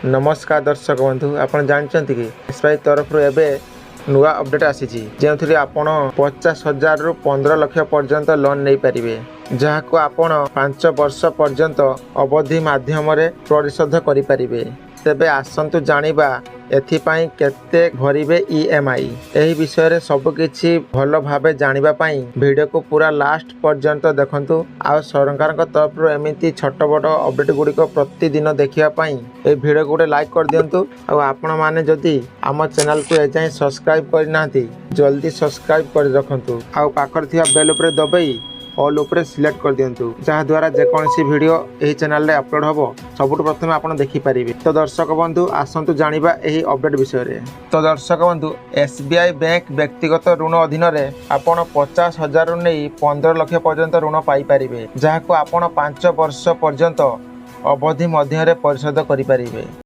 नमस्कार दर्शक बंधु आपण जानते कि एसबीआई तरफ एबे नुआ अपडेट आसी जो आपण 50,000 रु 15 लाख पर्यंत लोन नहीं पारे जहाँ को आपण 5 वर्ष पर्यंत अवधि माध्यम परिशोध करें। तेबे आसंतु जानिबा एथिपाई केते भरिबे ईएमआई एही विषय रे सब किछि भल भाबे जानिबा पाई वीडियो को पूरा लास्ट पर्यंत देखंतु। आ सरकार का तरफ रो एमिति छोट बड़ अपडेट गुडी को प्रतिदिन देखिया पाई ए वीडियो को लाइक कर दियंतु। आ आपण माने जदी आम चैनल को एजाई सब्सक्राइब करनाती जल्दी सब्सक्राइब कर रखंतु। आ पाखर थिया बेल ऊपर दबाई ऑल ऊपर सिलेक्ट कर दियंतु जहाँ द्वारा जेकोसी वीडियो यही चैनल रे अपलोड होबो सबुठ प्रथमे आपण देखि पारिबे। तो दर्शक बंधु आसंतु जानिबा एही अपडेट विषय रे। तो दर्शक बंधु एसबीआई बैंक व्यक्तिगत ऋण अधीन रे आपण 50,000 रु नहीं 15 लाख पर्यंत ऋण पाई पारिबे जहाँ को आपण 5 वर्ष पर्यंत अवधि मध्य परिशोध करि पारिबे।